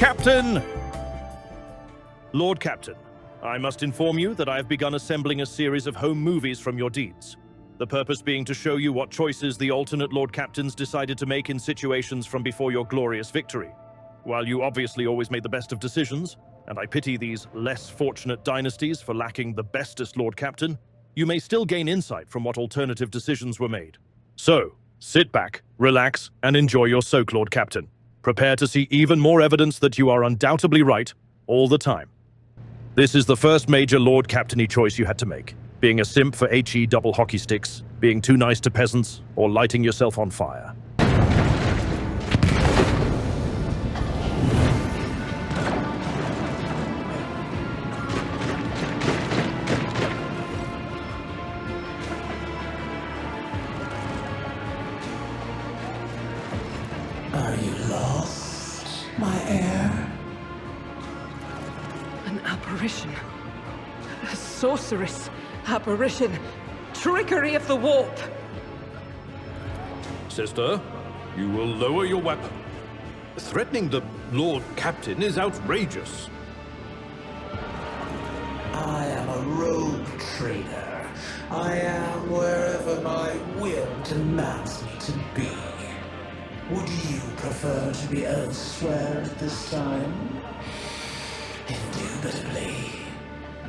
Captain! Lord Captain, I must inform you that I have begun assembling a series of home movies from your deeds. The purpose being to show you what choices the alternate Lord Captains decided to make in situations from before your glorious victory. While you obviously always made the best of decisions, and I pity these less fortunate dynasties for lacking the bestest Lord Captain, you may still gain insight from what alternative decisions were made. So, sit back, relax, and enjoy your soak, Lord Captain. Prepare to see even more evidence that you are undoubtedly right, all the time. This is the first major Lord Captain-y choice you had to make. Being a simp for HE double hockey sticks, being too nice to peasants, or lighting yourself on fire. Are you lost, my heir? An apparition. A sorceress apparition. Trickery of the warp. Sister, you will lower your weapon. Threatening the Lord Captain is outrageous. I am a rogue trader. I am wherever my will demands me to be. Would you prefer to be elsewhere at this time? Indubitably.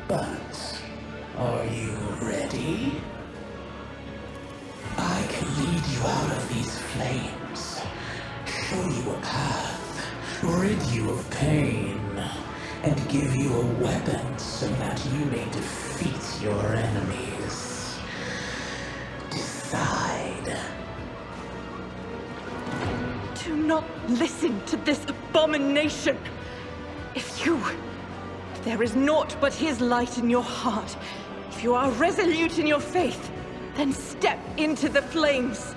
But, are you ready? I can lead you out of these flames, show you a path, rid you of pain, and give you a weapon so that you may defeat your enemies. Decide. Do not listen to this abomination. If there is naught but his light in your heart, if you are resolute in your faith, then step into the flames.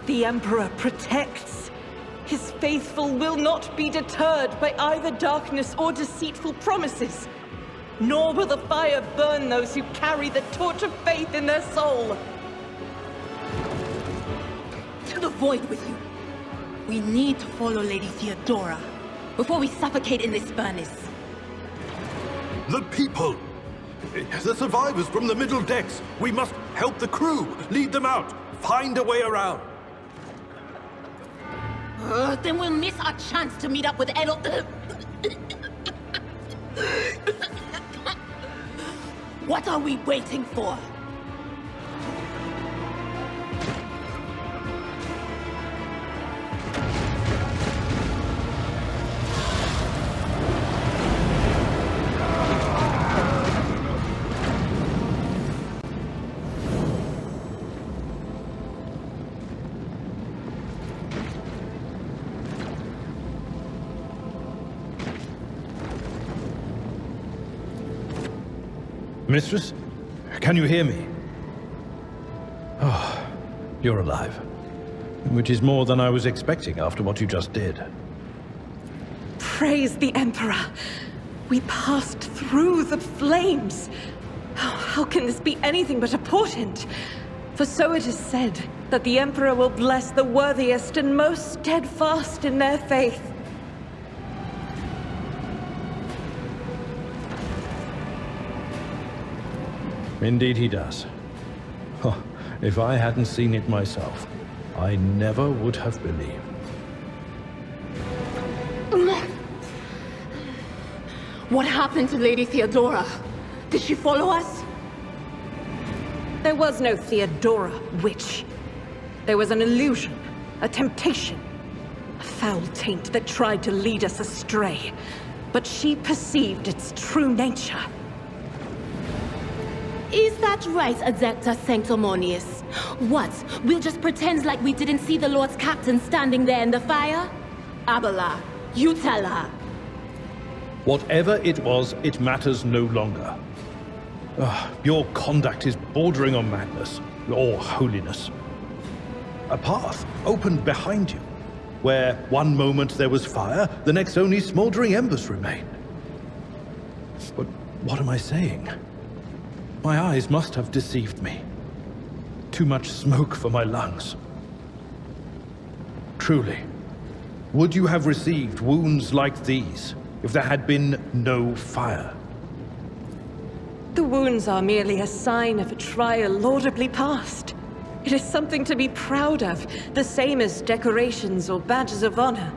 The Emperor protects. His faithful will not be deterred by either darkness or deceitful promises. Nor will the fire burn those who carry the torch of faith in their soul. To the void with you. We need to follow Lady Theodora before we suffocate in this furnace. The people! The survivors from the middle decks! We must help the crew! Lead them out! Find a way around! Then we'll miss our chance to meet up with Edel... What are we waiting for? Mistress, can you hear me? Oh, you're alive. Which is more than I was expecting after what you just did. Praise the Emperor. We passed through the flames. How can this be anything but a portent? For so it is said, that the Emperor will bless the worthiest and most steadfast in their faith. Indeed he does. Oh, if I hadn't seen it myself, I never would have believed. What happened to Lady Theodora? Did she follow us? There was no Theodora, witch. There was an illusion, a temptation, a foul taint that tried to lead us astray. But she perceived its true nature. Is that right, Adepta Sanctimonious? What? We'll just pretend like we didn't see the Lord's Captain standing there in the fire? Abelard, you tell her. Whatever it was, it matters no longer. Your conduct is bordering on madness, or holiness. A path opened behind you, where one moment there was fire, the next only smoldering embers remained. But what am I saying? My eyes must have deceived me. Too much smoke for my lungs. Truly, Would you have received wounds like these if there had been no fire? The wounds are merely a sign of a trial laudably passed. It is something to be proud of, the same as decorations or badges of honor.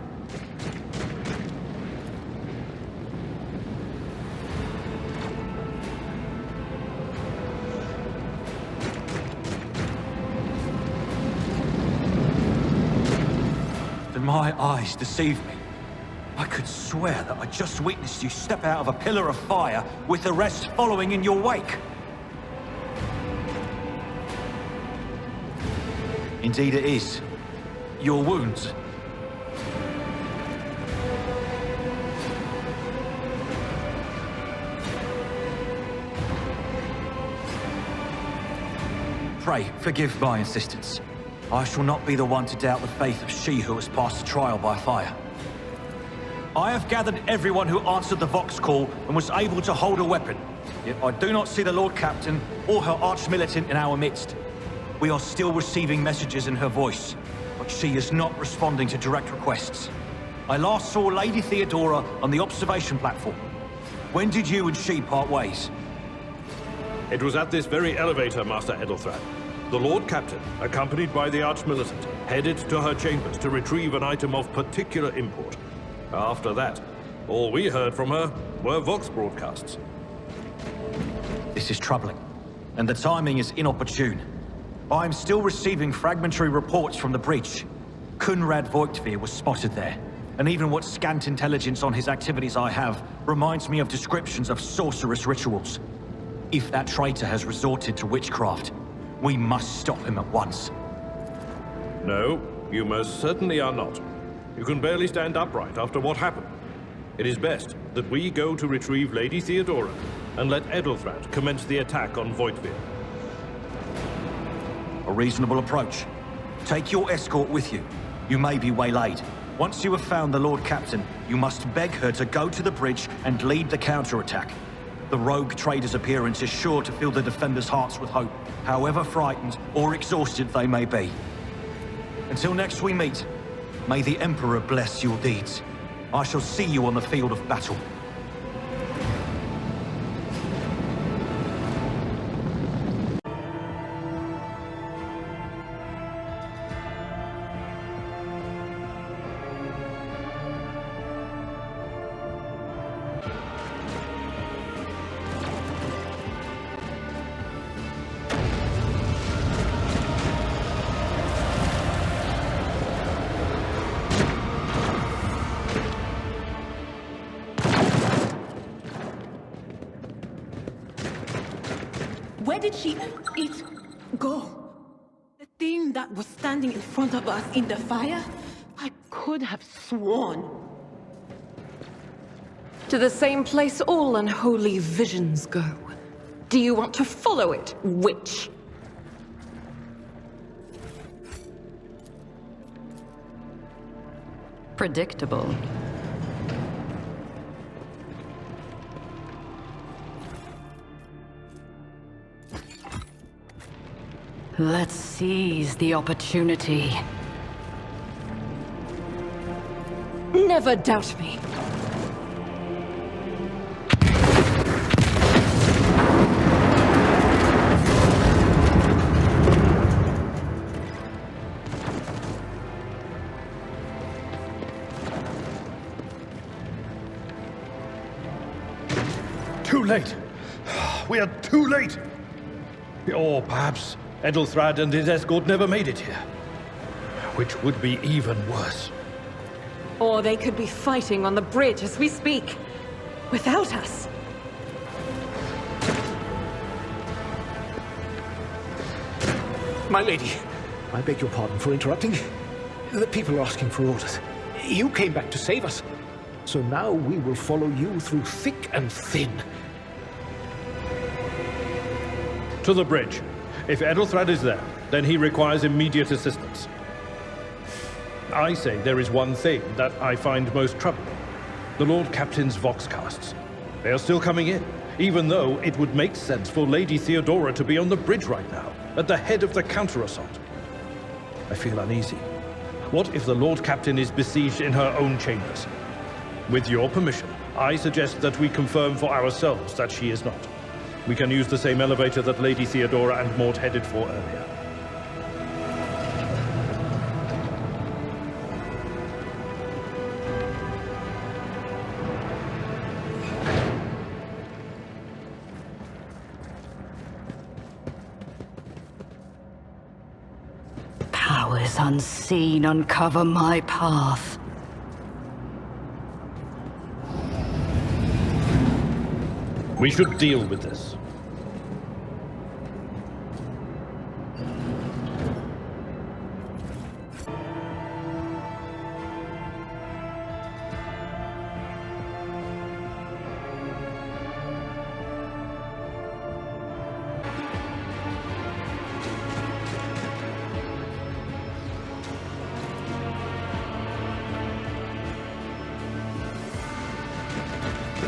Did my eyes deceive me? I could swear that I just witnessed you step out of a pillar of fire with the rest following in your wake. Indeed it is. Your wounds. Pray, forgive my insistence. I shall not be the one to doubt the faith of she who has passed the trial by fire. I have gathered everyone who answered the Vox call and was able to hold a weapon. Yet I do not see the Lord Captain or her arch-militant in our midst. We are still receiving messages in her voice, but she is not responding to direct requests. I last saw Lady Theodora on the observation platform. When did you and she part ways? It was at this very elevator, Master Edelthrad. The Lord Captain, accompanied by the Arch-Militant, headed to her chambers to retrieve an item of particular import. After that, all we heard from her were Vox broadcasts. This is troubling, and the timing is inopportune. I am still receiving fragmentary reports from the bridge. Kunrad Voigtveer was spotted there, and even what scant intelligence on his activities I have reminds me of descriptions of sorcerous rituals. If that traitor has resorted to witchcraft, we must stop him at once. No, you most certainly are not. You can barely stand upright after what happened. It is best that we go to retrieve Lady Theodora and let Edelthrad commence the attack on Voigtveer. A reasonable approach. Take your escort with you. You may be waylaid. Once you have found the Lord Captain, you must beg her to go to the bridge and lead the counterattack. The rogue trader's appearance is sure to fill the defenders' hearts with hope, however frightened or exhausted they may be. Until next we meet, may the Emperor bless your deeds. I shall see you on the field of battle. Where did it go? The thing that was standing in front of us in the fire? I could have sworn. To the same place all unholy visions go. Do you want to follow it, witch? Predictable. Let's seize the opportunity. Never doubt me. Too late. We are too late. Or perhaps Edelthrad and his escort never made it here. Which would be even worse. Or they could be fighting on the bridge as we speak. Without us. My lady, I beg your pardon for interrupting. The people are asking for orders. You came back to save us. So now we will follow you through thick and thin. To the bridge. If Edelthrad is there, then he requires immediate assistance. I say there is one thing that I find most troubling. The Lord Captain's Voxcasts. They are still coming in, even though it would make sense for Lady Theodora to be on the bridge right now, at the head of the counter-assault. I feel uneasy. What if the Lord Captain is besieged in her own chambers? With your permission, I suggest that we confirm for ourselves that she is not. We can use the same elevator that Lady Theodora and Mort headed for earlier. Powers unseen uncover my path. We should deal with this.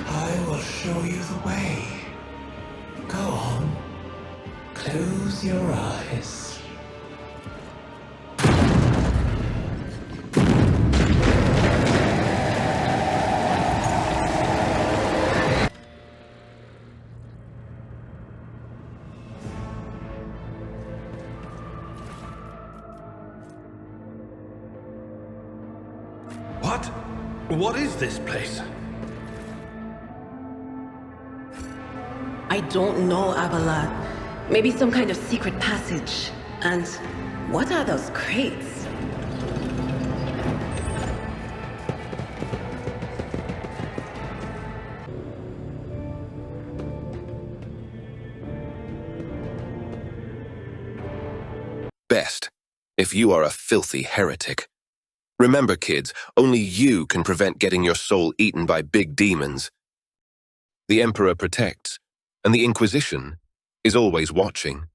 I will show you the way. Go on. Close your eyes. What? What is this place? I don't know, Abelard. Maybe some kind of secret passage. And what are those crates? Best, if you are a filthy heretic. Remember, kids, only you can prevent getting your soul eaten by big demons. The Emperor protects, and the Inquisition is always watching.